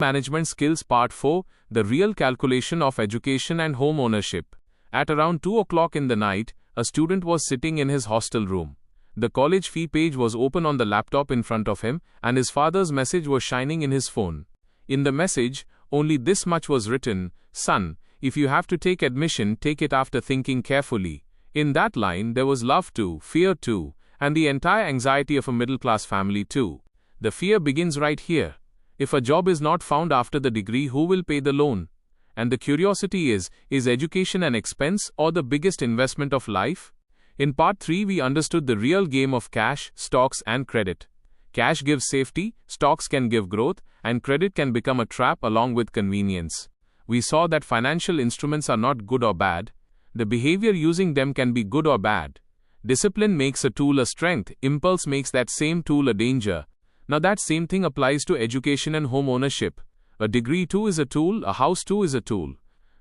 Management Skills Part 4, The Real Calculation of Education and Home Ownership. At around 2 o'clock in the night, a student was sitting in his hostel room. The college fee page was open on the laptop in front of him, and his father's message was shining in his phone. In the message, only this much was written: "Son, if you have to take admission, take it after thinking carefully." In that line, there was love too, fear too, and the entire anxiety of a middle-class family too. The fear begins right here. If a job is not found after the degree, who will pay the loan? And the curiosity is education an expense or the biggest investment of life? In part 3, we understood the real game of cash, stocks, and credit. Cash gives safety, stocks can give growth, and credit can become a trap along with convenience. We saw that financial instruments are not good or bad. The behavior using them can be good or bad. Discipline makes a tool a strength, impulse makes that same tool a danger. Now that same thing applies to education and home ownership. A degree too is a tool, a house too is a tool.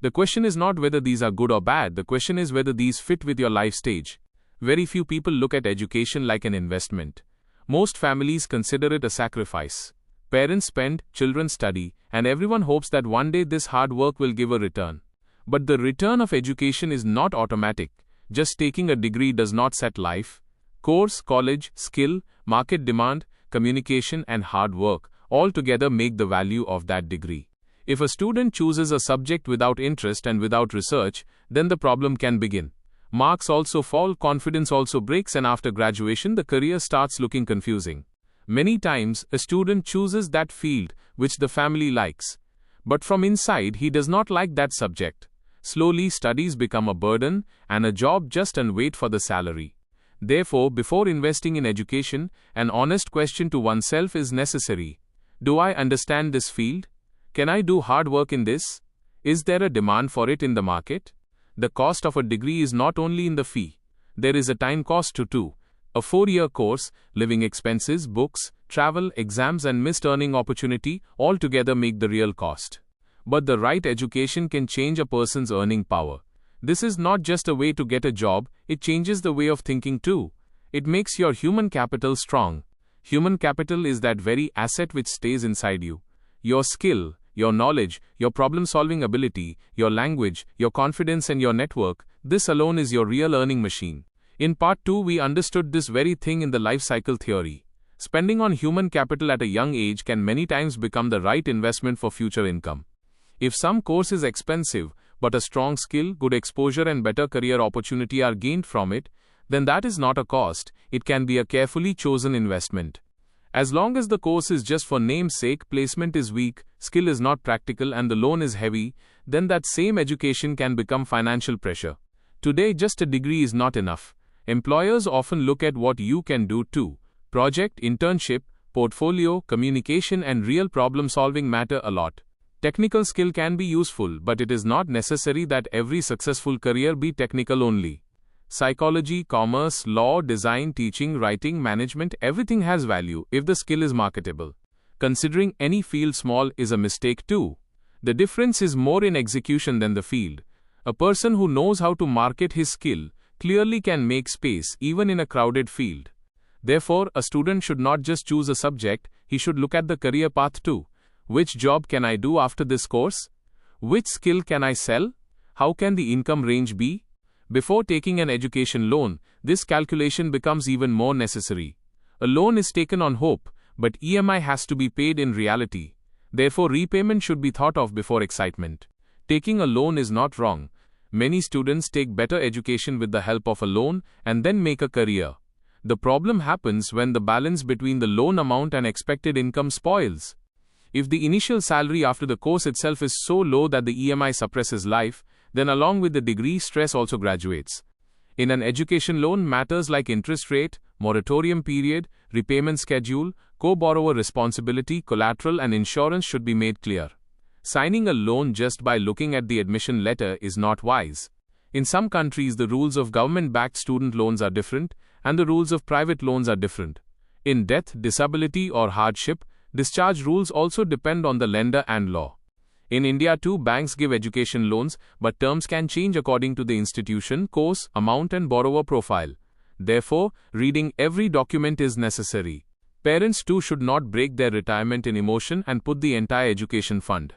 The question is not whether these are good or bad, the question is whether these fit with your life stage. Very few people look at education like an investment. Most families consider it a sacrifice. Parents spend, children study, and everyone hopes that one day this hard work will give a return. But the return of education is not automatic. Just taking a degree does not set life. Course, college, skill, market demand, communication, and hard work all together make the value of that degree. If a student chooses a subject without interest and without research, then the problem can begin. Marks also fall, confidence also breaks, and after graduation the career starts looking confusing. Many times, a student chooses that field which the family likes. But from inside, he does not like that subject. Slowly, studies become a burden, and a job just and wait for the salary. Therefore, before investing in education, an honest question to oneself is necessary. Do I understand this field? Can I do hard work in this? Is there a demand for it in the market? The cost of a degree is not only in the fee. There is a time cost too. A 4-year course, living expenses, books, travel, exams, and missed earning opportunity all together make the real cost. But the right education can change a person's earning power. This is not just a way to get a job, it changes the way of thinking too. It makes your human capital strong. Human capital is that very asset which stays inside you. Your skill, your knowledge, your problem-solving ability, your language, your confidence, and your network, this alone is your real earning machine. In part 2, we understood this very thing in the life cycle theory. Spending on human capital at a young age can many times become the right investment for future income. If some course is expensive, but a strong skill, good exposure, and better career opportunity are gained from it, then that is not a cost, it can be a carefully chosen investment. As long as the course is just for name's sake, placement is weak, skill is not practical, and the loan is heavy, then that same education can become financial pressure. Today, just a degree is not enough. Employers often look at what you can do too. Project, internship, portfolio, communication, and real problem solving matter a lot. Technical skill can be useful, but it is not necessary that every successful career be technical only. Psychology, commerce, law, design, teaching, writing, management, everything has value if the skill is marketable. Considering any field small is a mistake too. The difference is more in execution than the field. A person who knows how to market his skill clearly can make space even in a crowded field. Therefore, a student should not just choose a subject, he should look at the career path too. Which job can I do after this course? Which skill can I sell? How can the income range be? Before taking an education loan, this calculation becomes even more necessary. A loan is taken on hope, but EMI has to be paid in reality. Therefore, repayment should be thought of before excitement. Taking a loan is not wrong. Many students take better education with the help of a loan and then make a career. The problem happens when the balance between the loan amount and expected income spoils. If the initial salary after the course itself is so low that the EMI suppresses life, then along with the degree, stress also graduates. In an education loan, matters like interest rate, moratorium period, repayment schedule, co-borrower responsibility, collateral, and insurance should be made clear. Signing a loan just by looking at the admission letter is not wise. In some countries, the rules of government-backed student loans are different, and the rules of private loans are different. In death, disability, or hardship, discharge rules also depend on the lender and law. In India too, banks give education loans, but terms can change according to the institution, course, amount, and borrower profile. Therefore, reading every document is necessary. Parents too should not break their retirement in emotion and put the entire education fund.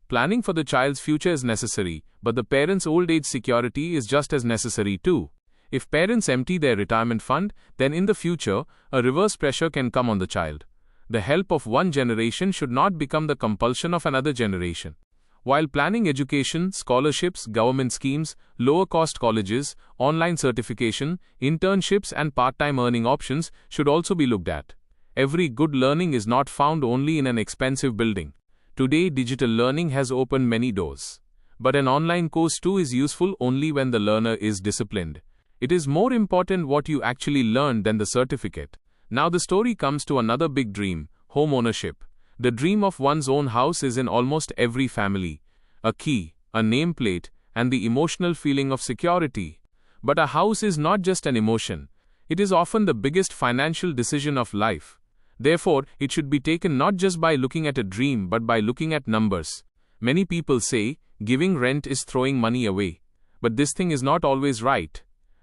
Planning for the child's future is necessary, but the parents' old age security is just as necessary too. If parents empty their retirement fund, then in the future, a reverse pressure can come on the child. The help of one generation should not become the compulsion of another generation. While planning education, scholarships, government schemes, lower-cost colleges, online certification, internships and part-time earning options should also be looked at. Every good learning is not found only in an expensive building. Today, digital learning has opened many doors. But an online course too is useful only when the learner is disciplined. It is more important what you actually learn than the certificate. Now the story comes to another big dream, home ownership. The dream of one's own house is in almost every family. A key, a nameplate, and the emotional feeling of security. But a house is not just an emotion. It is often the biggest financial decision of life. Therefore, it should be taken not just by looking at a dream but by looking at numbers. Many people say, giving rent is throwing money away. But this thing is not always right.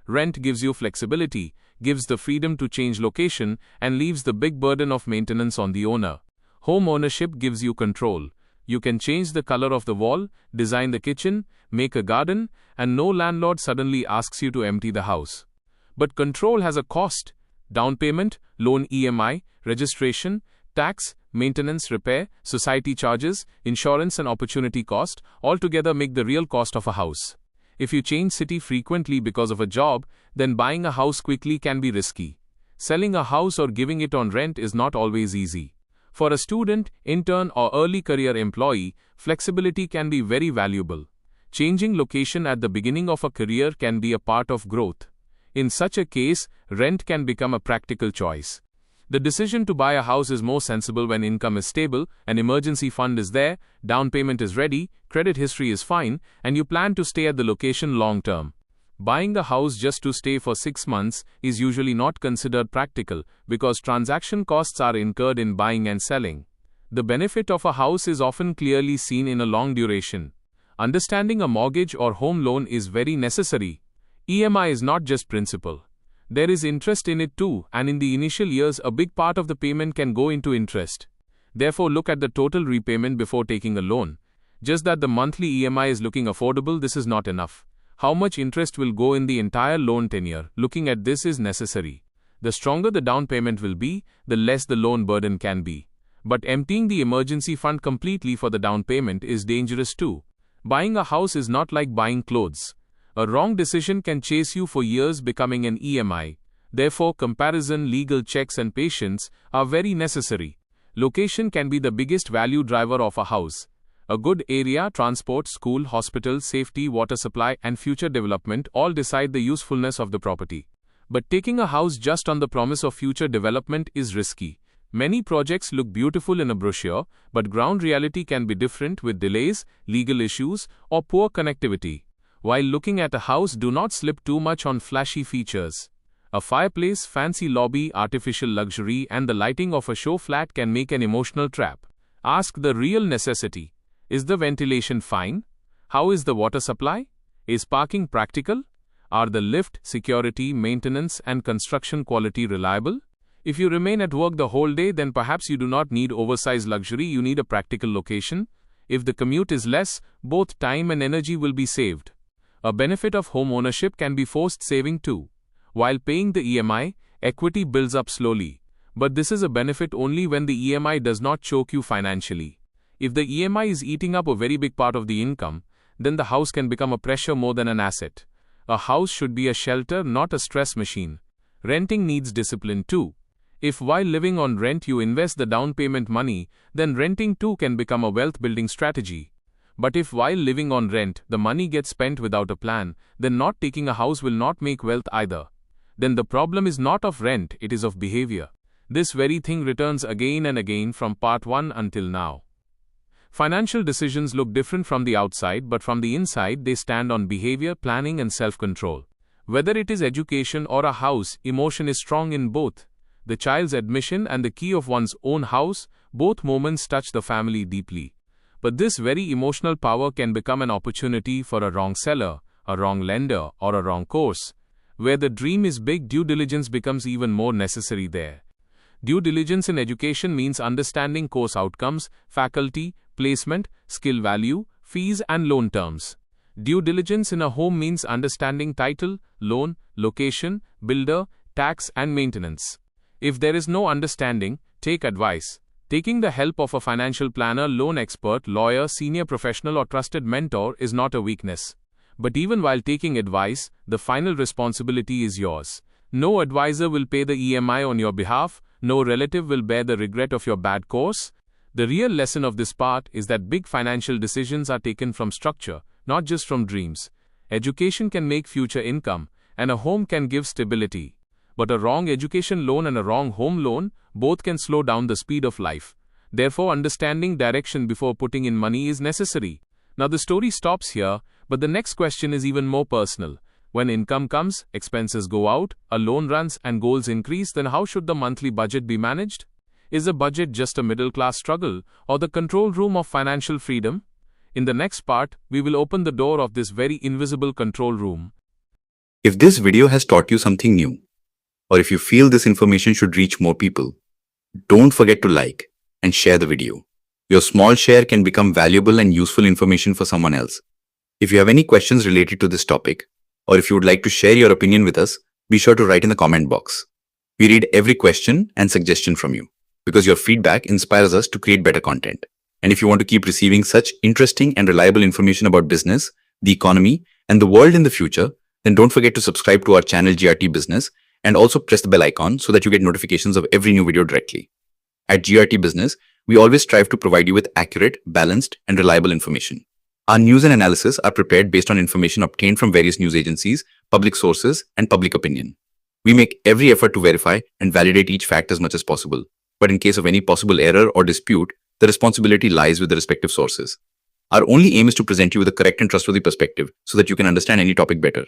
Rent gives you flexibility, gives the freedom to change location, and leaves the big burden of maintenance on the owner. Home ownership gives you control. You can change the color of the wall, design the kitchen, make a garden, and no landlord suddenly asks you to empty the house. But control has a cost. Down payment, loan EMI, registration, tax, maintenance, repair, society charges, insurance and opportunity cost, all together make the real cost of a house. If you change city frequently because of a job, then buying a house quickly can be risky. Selling a house or giving it on rent is not always easy. For a student, intern or early career employee, flexibility can be very valuable. Changing location at the beginning of a career can be a part of growth. In such a case, rent can become a practical choice. The decision to buy a house is more sensible when income is stable, an emergency fund is there, down payment is ready, credit history is fine, and you plan to stay at the location long term. Buying a house just to stay for 6 months is usually not considered practical because transaction costs are incurred in buying and selling. The benefit of a house is often clearly seen in a long duration. Understanding a mortgage or home loan is very necessary. EMI is not just principal. There is interest in it too, and in the initial years a big part of the payment can go into interest. Therefore, look at the total repayment before taking a loan. Just that the monthly EMI is looking affordable, this is not enough. How much interest will go in the entire loan tenure? Looking at this is necessary. The stronger the down payment will be, the less the loan burden can be. But emptying the emergency fund completely for the down payment is dangerous too. Buying a house is not like buying clothes. A wrong decision can chase you for years, becoming an EMI. Therefore, comparison, legal checks and patience are very necessary. Location can be the biggest value driver of a house. A good area, transport, school, hospital, safety, water supply and future development all decide the usefulness of the property. But taking a house just on the promise of future development is risky. Many projects look beautiful in a brochure, but ground reality can be different with delays, legal issues, or poor connectivity. While looking at a house, do not slip too much on flashy features. A fireplace, fancy lobby, artificial luxury, and the lighting of a show flat can make an emotional trap. Ask the real necessity. Is the ventilation fine? How is the water supply? Is parking practical? Are the lift, security, maintenance, and construction quality reliable? If you remain at work the whole day, then perhaps you do not need oversized luxury, you need a practical location. If the commute is less, both time and energy will be saved. A benefit of home ownership can be forced saving too. While paying the EMI, equity builds up slowly. But this is a benefit only when the EMI does not choke you financially. If the EMI is eating up a very big part of the income, then the house can become a pressure more than an asset. A house should be a shelter, not a stress machine. Renting needs discipline too. If while living on rent you invest the down payment money, then renting too can become a wealth building strategy. But if while living on rent, the money gets spent without a plan, then not taking a house will not make wealth either. Then the problem is not of rent, it is of behavior. This very thing returns again and again from part 1 until now. Financial decisions look different from the outside, but from the inside they stand on behavior, planning and self-control. Whether it is education or a house, emotion is strong in both. The child's admission and the key of one's own house, both moments touch the family deeply. But this very emotional power can become an opportunity for a wrong seller, a wrong lender, or a wrong course. Where the dream is big, due diligence becomes even more necessary there. Due diligence in education means understanding course outcomes, faculty, placement, skill value, fees and loan terms. Due diligence in a home means understanding title, loan, location, builder, tax and maintenance. If there is no understanding, take advice. Taking the help of a financial planner, loan expert, lawyer, senior professional or trusted mentor is not a weakness. But even while taking advice, the final responsibility is yours. No advisor will pay the EMI on your behalf, no relative will bear the regret of your bad course. The real lesson of this part is that big financial decisions are taken from structure, not just from dreams. Education can make future income, and a home can give stability. But a wrong education loan and a wrong home loan, both can slow down the speed of life. Therefore, understanding direction before putting in money is necessary. Now the story stops here, but the next question is even more personal. When income comes, expenses go out, a loan runs and goals increase, then how should the monthly budget be managed? Is a budget just a middle-class struggle, or the control room of financial freedom? In the next part, we will open the door of this very invisible control room. If this video has taught you something new, or if you feel this information should reach more people, don't forget to like and share the video. Your small share can become valuable and useful information for someone else. If you have any questions related to this topic, or if you would like to share your opinion with us, be sure to write in the comment box. We read every question and suggestion from you, because your feedback inspires us to create better content. And if you want to keep receiving such interesting and reliable information about business, the economy, and the world in the future, then don't forget to subscribe to our channel GRT Business and also press the bell icon so that you get notifications of every new video directly. At GRT Business, we always strive to provide you with accurate, balanced, and reliable information. Our news and analysis are prepared based on information obtained from various news agencies, public sources, and public opinion. We make every effort to verify and validate each fact as much as possible. But in case of any possible error or dispute, the responsibility lies with the respective sources. Our only aim is to present you with a correct and trustworthy perspective so that you can understand any topic better.